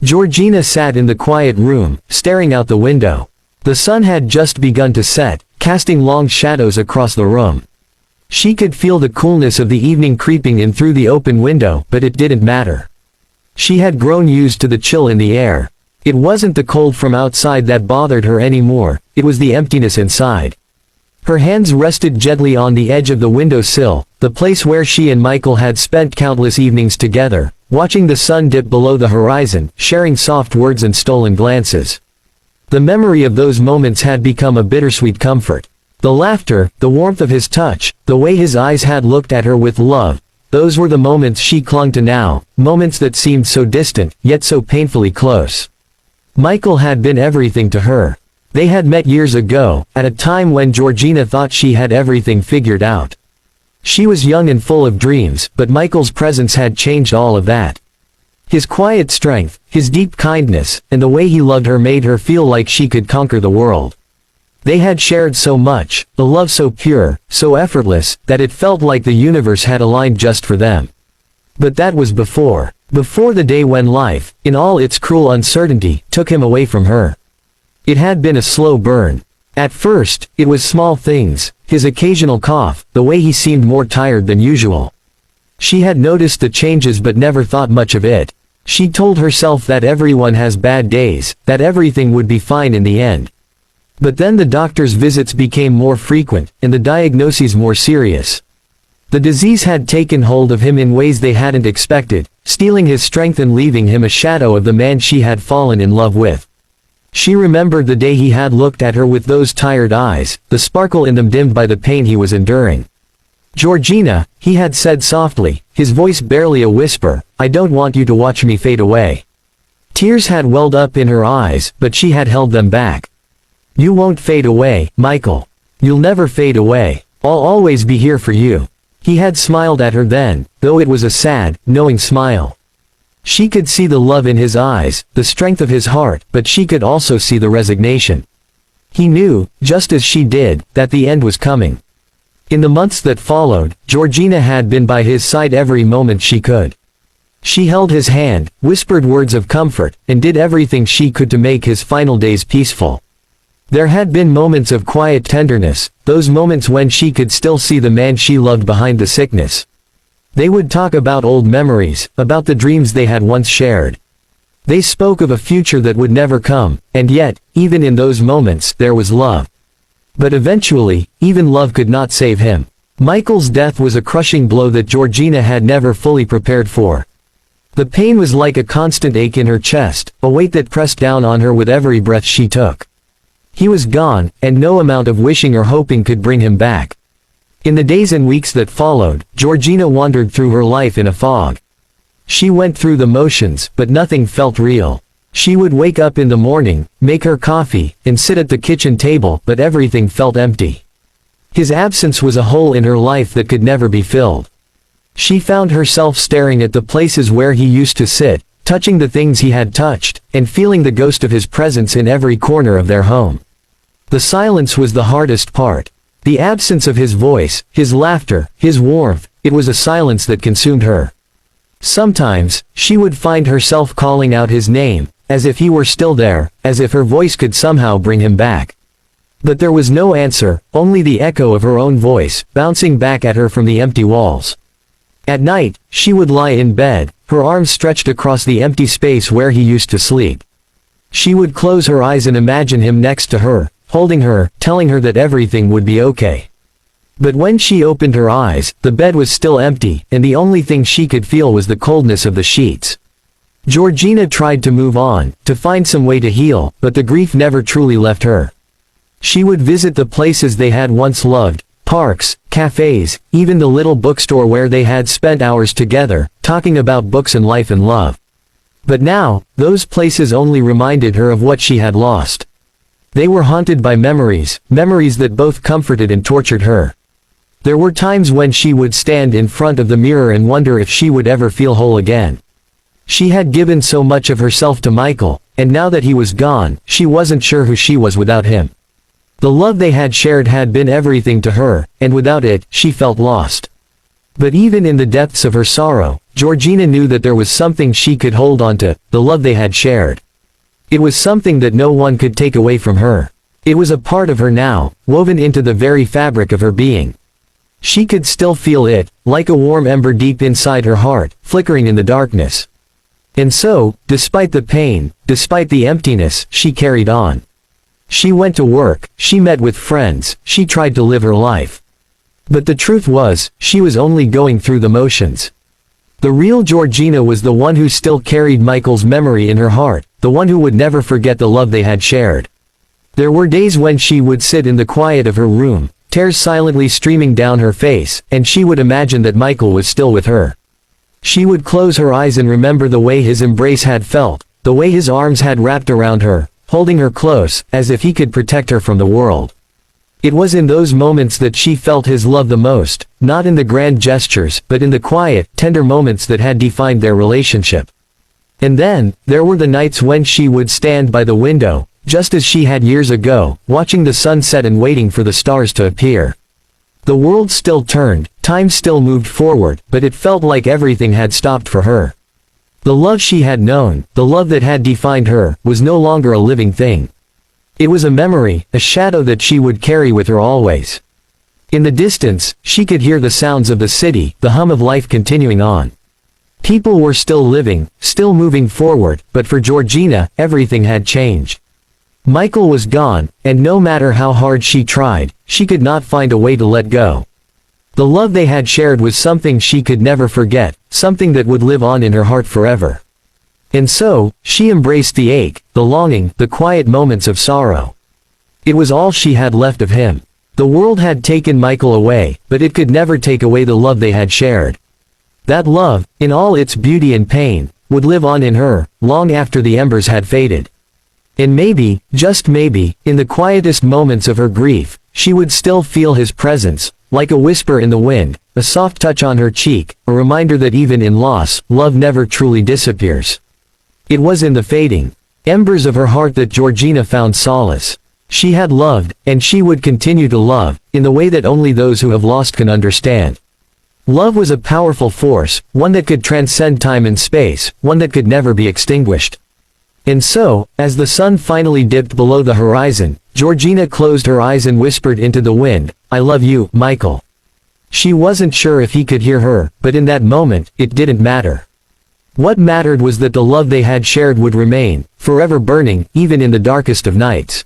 Georgina sat in the quiet room, staring out the window. The sun had just begun to set, casting long shadows across the room. She could feel the coolness of the evening creeping in through the open window, but it didn't matter. She had grown used to the chill in the air. It wasn't the cold from outside that bothered her anymore, it was the emptiness inside. Her hands rested gently on the edge of the windowsill, the place where she and Michael had spent countless evenings together, watching the sun dip below the horizon, sharing soft words and stolen glances. The memory of those moments had become a bittersweet comfort. The laughter, the warmth of his touch, the way his eyes had looked at her with love, those were the moments she clung to now, moments that seemed so distant, yet so painfully close. Michael had been everything to her. They had met years ago, at a time when Georgina thought she had everything figured out. She was young and full of dreams, but Michael's presence had changed all of that. His quiet strength, his deep kindness, and the way he loved her made her feel like she could conquer the world. They had shared so much, a love so pure, so effortless, that it felt like the universe had aligned just for them. But that was before the day when life, in all its cruel uncertainty, took him away from her. It had been a slow burn. At first, it was small things, his occasional cough, the way he seemed more tired than usual. She had noticed the changes but never thought much of it. She told herself that everyone has bad days, that everything would be fine in the end. But then the doctor's visits became more frequent, and the diagnoses more serious. The disease had taken hold of him in ways they hadn't expected, stealing his strength and leaving him a shadow of the man she had fallen in love with. She remembered the day he had looked at her with those tired eyes, the sparkle in them dimmed by the pain he was enduring. "Georgina," he had said softly, his voice barely a whisper, "I don't want you to watch me fade away." Tears had welled up in her eyes, but she had held them back. "You won't fade away, Michael. You'll never fade away. I'll always be here for you." He had smiled at her then, though it was a sad, knowing smile. She could see the love in his eyes, the strength of his heart, but she could also see the resignation. He knew, just as she did, that the end was coming. In the months that followed, Georgina had been by his side every moment she could. She held his hand, whispered words of comfort, and did everything she could to make his final days peaceful. There had been moments of quiet tenderness, those moments when she could still see the man she loved behind the sickness. They would talk about old memories, about the dreams they had once shared. They spoke of a future that would never come, and yet, even in those moments, there was love. But eventually, even love could not save him. Michael's death was a crushing blow that Georgina had never fully prepared for. The pain was like a constant ache in her chest, a weight that pressed down on her with every breath she took. He was gone, and no amount of wishing or hoping could bring him back. In the days and weeks that followed, Georgina wandered through her life in a fog. She went through the motions, but nothing felt real. She would wake up in the morning, make her coffee, and sit at the kitchen table, but everything felt empty. His absence was a hole in her life that could never be filled. She found herself staring at the places where he used to sit, touching the things he had touched, and feeling the ghost of his presence in every corner of their home. The silence was the hardest part. The absence of his voice, his laughter, his warmth, it was a silence that consumed her. Sometimes, she would find herself calling out his name, as if he were still there, as if her voice could somehow bring him back. But there was no answer, only the echo of her own voice, bouncing back at her from the empty walls. At night, she would lie in bed, her arms stretched across the empty space where he used to sleep. She would close her eyes and imagine him next to her, holding her, telling her that everything would be okay. But when she opened her eyes, the bed was still empty, and the only thing she could feel was the coldness of the sheets. Georgina tried to move on, to find some way to heal, but the grief never truly left her. She would visit the places they had once loved, parks, cafes, even the little bookstore where they had spent hours together, talking about books and life and love. But now, those places only reminded her of what she had lost. They were haunted by memories, memories that both comforted and tortured her. There were times when she would stand in front of the mirror and wonder if she would ever feel whole again. She had given so much of herself to Michael, and now that he was gone, she wasn't sure who she was without him. The love they had shared had been everything to her, and without it, she felt lost. But even in the depths of her sorrow, Georgina knew that there was something she could hold on to, the love they had shared. It was something that no one could take away from her. It was a part of her now, woven into the very fabric of her being. She could still feel it, like a warm ember deep inside her heart, flickering in the darkness. And so, despite the pain, despite the emptiness, she carried on. She went to work, she met with friends, she tried to live her life. But the truth was, she was only going through the motions. The real Georgina was the one who still carried Michael's memory in her heart, the one who would never forget the love they had shared. There were days when she would sit in the quiet of her room, tears silently streaming down her face, and she would imagine that Michael was still with her. She would close her eyes and remember the way his embrace had felt, the way his arms had wrapped around her, holding her close, as if he could protect her from the world. It was in those moments that she felt his love the most, not in the grand gestures, but in the quiet, tender moments that had defined their relationship. And then, there were the nights when she would stand by the window, just as she had years ago, watching the sun set and waiting for the stars to appear. The world still turned, time still moved forward, but it felt like everything had stopped for her. The love she had known, the love that had defined her, was no longer a living thing. It was a memory, a shadow that she would carry with her always. In the distance, she could hear the sounds of the city, the hum of life continuing on. People were still living, still moving forward, but for Georgina, everything had changed. Michael was gone, and no matter how hard she tried, she could not find a way to let go. The love they had shared was something she could never forget, something that would live on in her heart forever. And so, she embraced the ache, the longing, the quiet moments of sorrow. It was all she had left of him. The world had taken Michael away, but it could never take away the love they had shared. That love, in all its beauty and pain, would live on in her, long after the embers had faded. And maybe, just maybe, in the quietest moments of her grief, she would still feel his presence, like a whisper in the wind, a soft touch on her cheek, a reminder that even in loss, love never truly disappears. It was in the fading embers of her heart that Georgina found solace. She had loved, and she would continue to love, in the way that only those who have lost can understand. Love was a powerful force, one that could transcend time and space, one that could never be extinguished. And so, as the sun finally dipped below the horizon, Georgina closed her eyes and whispered into the wind, "I love you, Michael." She wasn't sure if he could hear her, but in that moment, it didn't matter. What mattered was that the love they had shared would remain, forever burning, even in the darkest of nights.